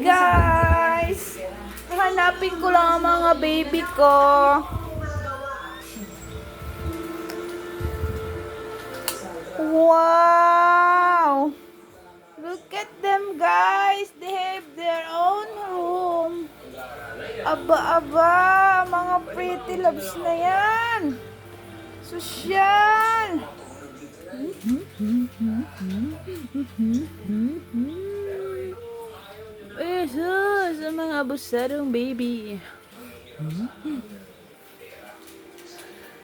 guys! Hanapin ko lang ang mga baby ko. Wow! Look at them guys! They have their own room. Aba-aba! Mga pretty loves na yan! Sosyal! Jesus! Ang mga abusadong baby.